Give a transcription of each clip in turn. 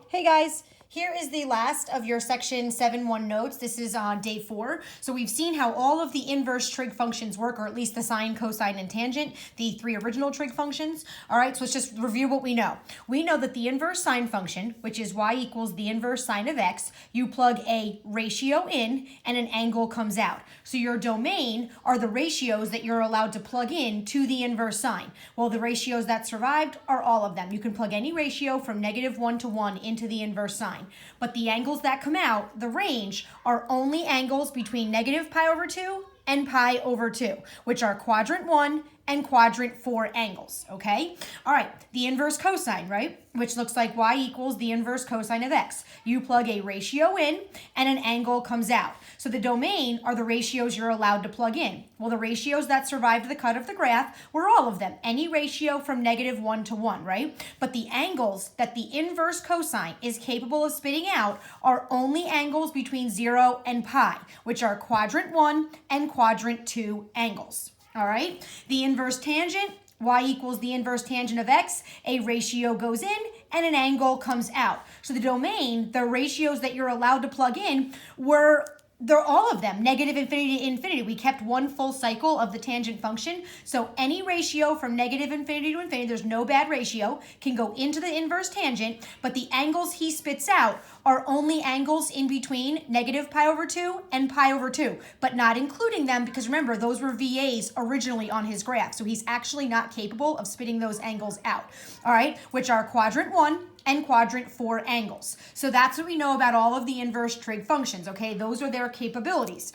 Hey guys, here is the last of your section 7.1 notes. This is on day 4. So we've seen how all of the inverse trig functions work, or at least the sine, cosine, and tangent, the 3 original trig functions. All right, so let's just review what we know. We know that the inverse sine function, which is y equals the inverse sine of x, you plug a ratio in and an angle comes out. So your domain are the ratios that you're allowed to plug in to the inverse sine. Well, the ratios that survived are all of them. You can plug any ratio from -1 to 1 into the inverse sine. But the angles that come out, the range, are only angles between -pi/2 and pi/2, which are quadrant 1 and quadrant 4 angles, okay? All right, the inverse cosine, right? Which looks like y equals the inverse cosine of x. You plug a ratio in and an angle comes out. So the domain are the ratios you're allowed to plug in. Well, the ratios that survived the cut of the graph were all of them. Any ratio from -1 to 1, right? But the angles that the inverse cosine is capable of spitting out are only angles between 0 and pi, which are quadrant 1 and quadrant 2 angles. All right, the inverse tangent, y equals the inverse tangent of x, a ratio goes in and an angle comes out. So the domain, the ratios that you're allowed to plug in they're all of them, -infinity to infinity. We kept one full cycle of the tangent function. So any ratio from -infinity to infinity, there's no bad ratio, can go into the inverse tangent, but the angles he spits out are only angles in between -pi/2 and pi/2, but not including them because remember, those were VAs originally on his graph. So he's actually not capable of spitting those angles out, all right, which are quadrant 1 and quadrant 4 angles. So that's what we know about all of the inverse trig functions, okay? Those are their capabilities.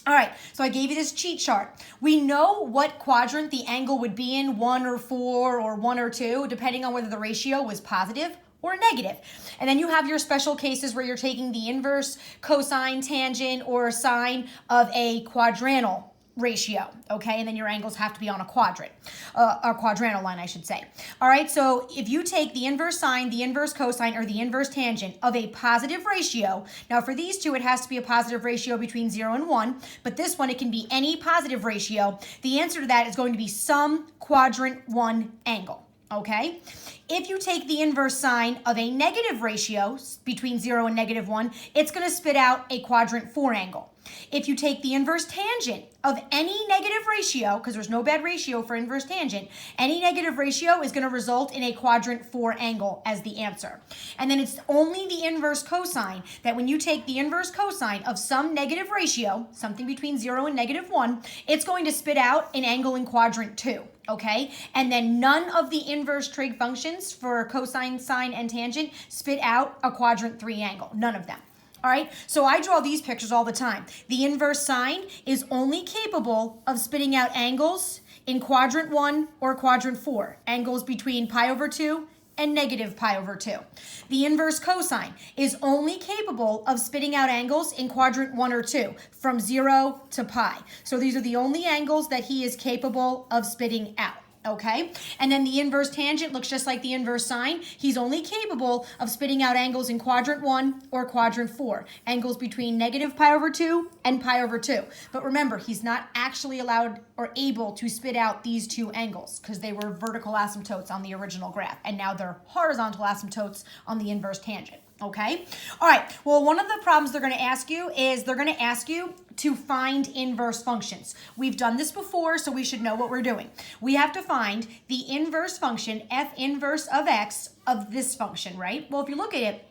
All right, so I gave you this cheat chart. We know what quadrant the angle would be in, 1 or 4 or 1 or 2, depending on whether the ratio was positive or negative. And then you have your special cases where you're taking the inverse cosine, tangent, or sine of a quadrantal ratio, okay? And then your angles have to be on a quadrant, a quadrantal line, I should say. All right, so if you take the inverse sine, the inverse cosine, or the inverse tangent of a positive ratio, now for these two, it has to be a positive ratio between 0 and 1, but this one, it can be any positive ratio. The answer to that is going to be some quadrant 1 angle. Okay, if you take the inverse sine of a negative ratio between 0 and -1, it's going to spit out a quadrant 4 angle. If you take the inverse tangent of any negative ratio, because there's no bad ratio for inverse tangent, any negative ratio is going to result in a quadrant 4 angle as the answer. And then it's only the inverse cosine that when you take the inverse cosine of some negative ratio, something between 0 and -1, it's going to spit out an angle in quadrant 2. Okay, and then none of the inverse trig functions for cosine, sine, and tangent spit out a quadrant 3 angle. None of them. All right, so I draw these pictures all the time. The inverse sine is only capable of spitting out angles in quadrant 1 or quadrant 4, angles between pi/2 and -pi/2. The inverse cosine is only capable of spitting out angles in quadrant 1 or 2, from 0 to pi. So these are the only angles that he is capable of spitting out. Okay, and then the inverse tangent looks just like the inverse sine. He's only capable of spitting out angles in quadrant 1 or quadrant 4, angles between -pi/2 and pi/2. But remember, he's not actually allowed or able to spit out these two angles because they were vertical asymptotes on the original graph, and now they're horizontal asymptotes on the inverse tangent. Okay, all right, well, one of the problems they're going to ask you is they're going to ask you to find inverse functions. We've done this before, so we should know what we're doing. We have to find the inverse function, f inverse of x, of this function, right? Well, if you look at it,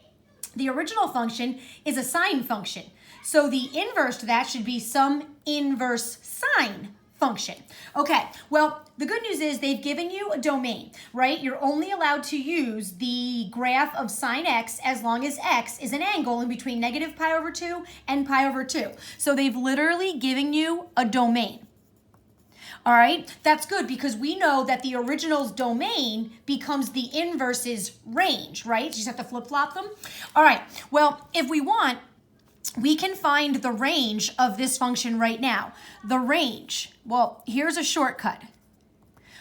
the original function is a sine function. So the inverse to that should be some inverse sine function. Okay, well, the good news is they've given you a domain, right? You're only allowed to use the graph of sine x as long as x is an angle in between -pi/2 and pi/2. So they've literally given you a domain. All right, that's good because we know that the original's domain becomes the inverse's range, right? You just have to flip-flop them. All right, well, if we want, we can find the range of this function right now. The range, well, here's a shortcut.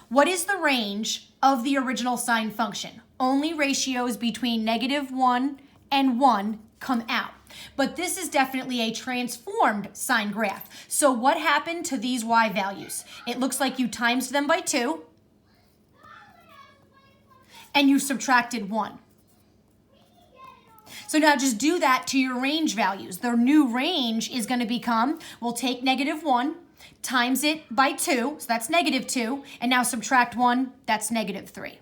What is the range of the original sine function? Only ratios between -1 and 1 come out. But this is definitely a transformed sine graph. So what happened to these y values? It looks like you times them by 2 and you subtracted 1. So now just do that to your range values. Their new range is going to become, we'll take -1, times it by 2, so that's -2, and now subtract 1, that's -3.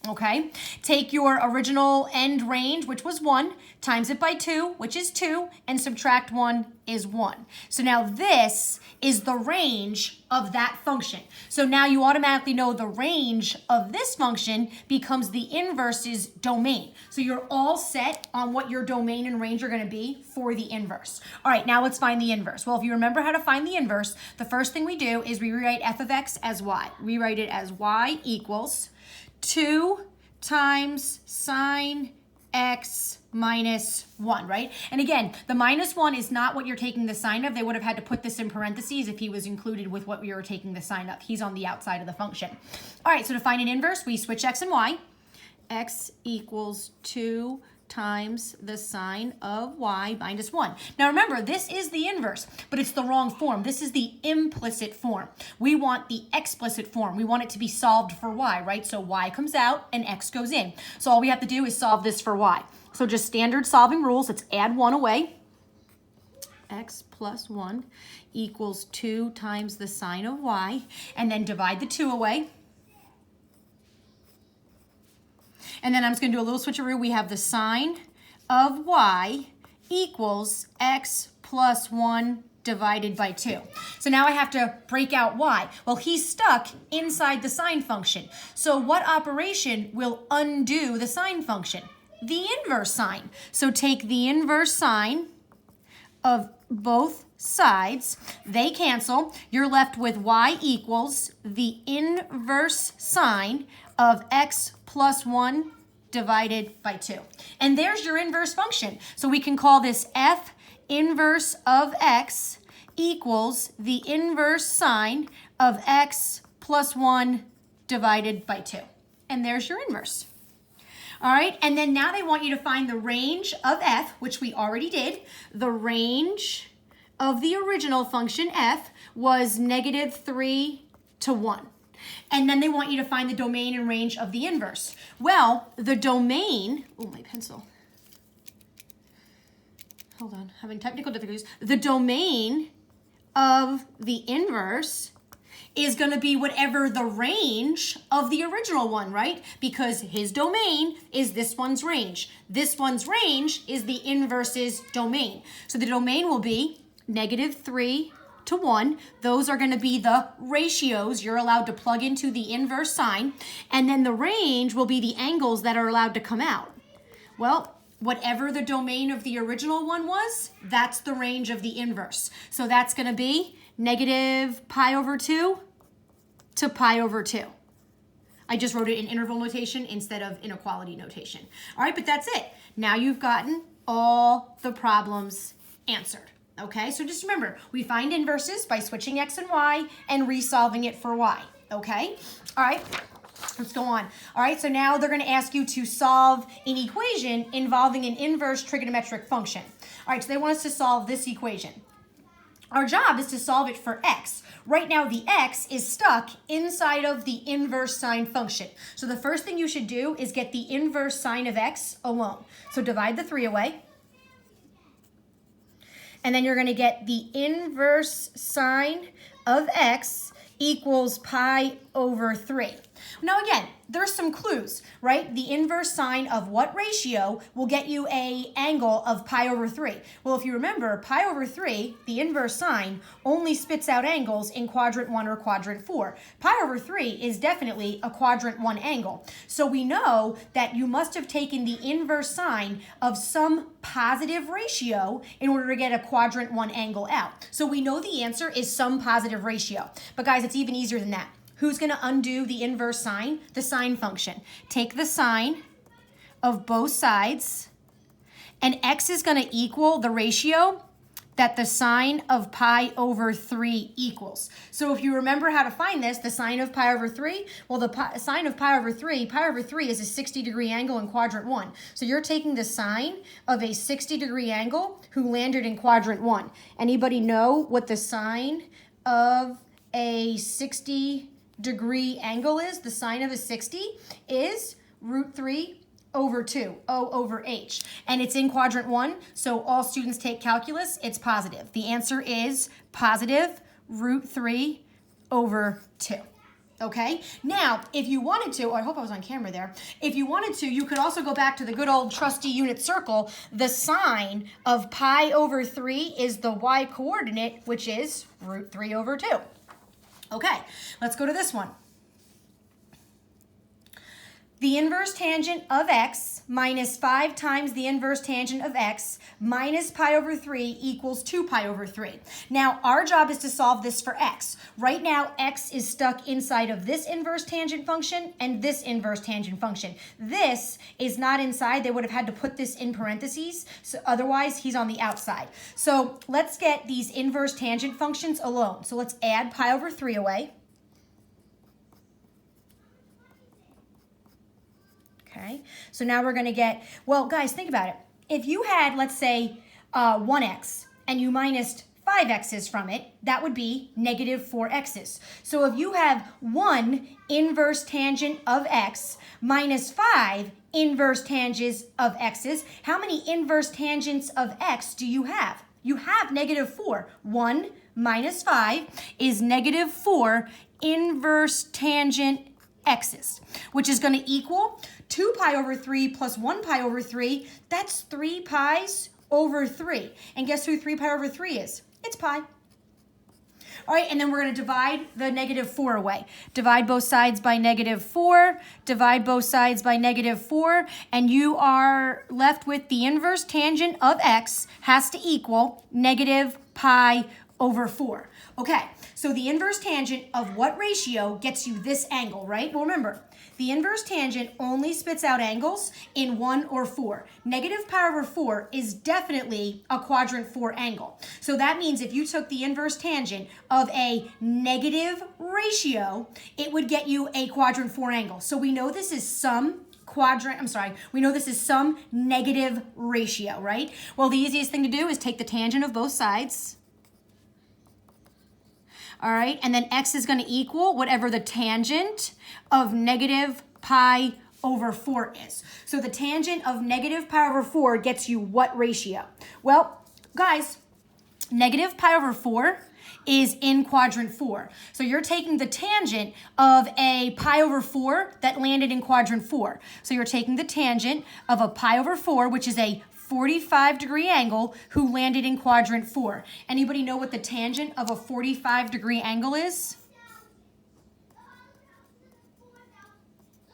Okay, take your original end range, which was 1, times it by 2, which is 2, and subtract 1 is 1. So now this is the range of that function. So now you automatically know the range of this function becomes the inverse's domain. So you're all set on what your domain and range are going to be for the inverse. All right, now let's find the inverse. Well, if you remember how to find the inverse, the first thing we do is we rewrite f of x as y. We write it as y equals 2 times sine x minus 1, right? And again, the -1 is not what you're taking the sine of. They would have had to put this in parentheses if he was included with what we were taking the sine of. He's on the outside of the function. All right, so to find an inverse, we switch x and y. X equals 2 times the sine of y minus 1. Now remember, this is the inverse, but it's the wrong form. This is the implicit form. We want the explicit form. We want it to be solved for y, right? So y comes out and x goes in. So all we have to do is solve this for y. So just standard solving rules. Let's add 1 away. X plus 1 equals 2 times the sine of y, and then divide the 2 away. And then I'm just going to do a little switcheroo. We have the sine of y equals x plus 1 divided by 2. So now I have to break out y. Well, he's stuck inside the sine function. So what operation will undo the sine function? The inverse sine. So take the inverse sine of both sides. They cancel. You're left with y equals the inverse sine of x plus 1 divided by 2. And there's your inverse function. So we can call this f inverse of x equals the inverse sine of x plus 1 divided by 2. And there's your inverse. All right, and then now they want you to find the range of f, which we already did. The range of the original function f was -3 to 1. And then they want you to find the domain and range of the inverse. Well, the domain, oh, my pencil. Hold on, having technical difficulties. The domain of the inverse is going to be whatever the range of the original one, right? Because his domain is this one's range. This one's range is the inverse's domain. So the domain will be -3 to 1. Those are going to be the ratios you're allowed to plug into the inverse sine. And then the range will be the angles that are allowed to come out. Well, whatever the domain of the original one was, that's the range of the inverse. So that's going to be -pi/2 to pi/2. I just wrote it in interval notation instead of inequality notation. All right, but that's it. Now you've gotten all the problems answered. Okay, so just remember, we find inverses by switching x and y and resolving it for y. Okay, all right. Let's go on. All right, so now they're going to ask you to solve an equation involving an inverse trigonometric function. All right, so they want us to solve this equation. Our job is to solve it for x. Right now, the x is stuck inside of the inverse sine function. So the first thing you should do is get the inverse sine of x alone. So divide the 3 away. And then you're going to get the inverse sine of x equals pi/3. Now again, there's some clues, right? The inverse sine of what ratio will get you an angle of pi/3? Well, if you remember, pi/3, the inverse sine, only spits out angles in quadrant 1 or quadrant 4. Pi/3 is definitely a quadrant 1 angle. So we know that you must have taken the inverse sine of some positive ratio in order to get a quadrant 1 angle out. So we know the answer is some positive ratio. But guys, it's even easier than that. Who's going to undo the inverse sine? The sine function. Take the sine of both sides, and x is going to equal the ratio that the sine of pi/3 equals. So if you remember how to find this, the sine of pi/3, well, the sine of pi/3 is a 60-degree angle in quadrant 1. So you're taking the sine of a 60-degree angle who landed in quadrant 1. Anybody know what the sine of a 60-degree angle is? The sine of a 60 is √3 over 2, O over H. And it's in quadrant 1, so all students take calculus, it's positive. The answer is positive root 3 over 2. Okay, now if you wanted to, I hope I was on camera there. If you wanted to, you could also go back to the good old trusty unit circle. The sign of pi over 3 is the y coordinate, which is root 3 over 2. Okay, let's go to this one. The inverse tangent of x minus 5 times the inverse tangent of x minus pi over 3 equals 2 pi over 3. Now, our job is to solve this for x. Right now, x is stuck inside of this inverse tangent function and this inverse tangent function. This is not inside. They would have had to put this in parentheses, so otherwise he's on the outside. So let's get these inverse tangent functions alone. So let's add pi over 3 away. Okay, so now we're going to get, well, guys, think about it. If you had, let's say, 1x and you minused 5x's from it, that would be negative 4x's. So if you have 1 inverse tangent of x minus 5 inverse tangents of x's, how many inverse tangents of x do you have? You have negative 4. 1 minus 5 is negative 4 inverse tangent x's, which is going to equal 2 pi over 3 plus 1 pi over 3. That's 3 pi's over 3. And guess who 3 pi over 3 is? It's pi. All right, and then we're going to divide the negative 4 away. Divide both sides by negative 4. Divide both sides by negative 4. And you are left with the inverse tangent of x has to equal negative pi over 4. Okay, so the inverse tangent of what ratio gets you this angle, right? Well, remember, the inverse tangent only spits out angles in 1 or 4. Negative pi over 4 is definitely a quadrant 4 angle. So that means if you took the inverse tangent of a negative ratio, it would get you a quadrant 4 angle. So we know this is some we know this is some negative ratio, right? Well, the easiest thing to do is take the tangent of both sides. All right, and then x is going to equal whatever the tangent of negative pi over 4 is. So the tangent of negative pi over 4 gets you what ratio? Well, guys, negative pi over 4 is in quadrant 4. So you're taking the tangent of a pi over 4 that landed in quadrant 4. So you're taking the tangent of a pi over 4, which is a 45-degree angle, who landed in quadrant 4. Anybody know what the tangent of a 45-degree angle is?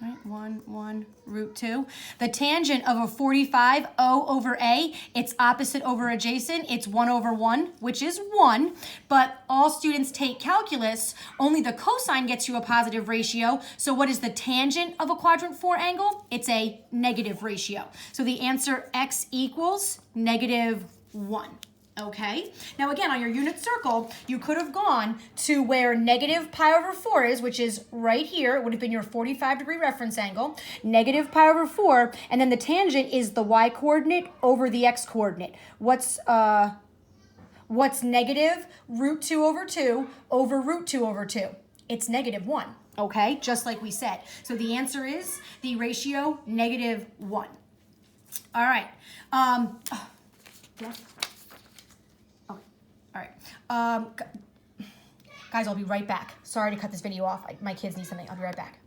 All right, 1 root 2. The tangent of a 45, O over A, it's opposite over adjacent. It's 1 over 1, which is 1. But all students take calculus. Only the cosine gets you a positive ratio. So what is the tangent of a quadrant 4 angle? It's a negative ratio. So the answer, x equals negative 1. Okay, now again, on your unit circle, you could have gone to where negative pi over 4 is, which is right here. It would have been your 45-degree reference angle. Negative pi over 4, and then the tangent is the y coordinate over the x coordinate. What's negative root 2 over 2 over root 2 over 2? It's negative 1, okay, just like we said. So the answer is the ratio negative 1. All right. Yeah. All right, guys, I'll be right back. Sorry to cut this video off. My kids need something. I'll be right back.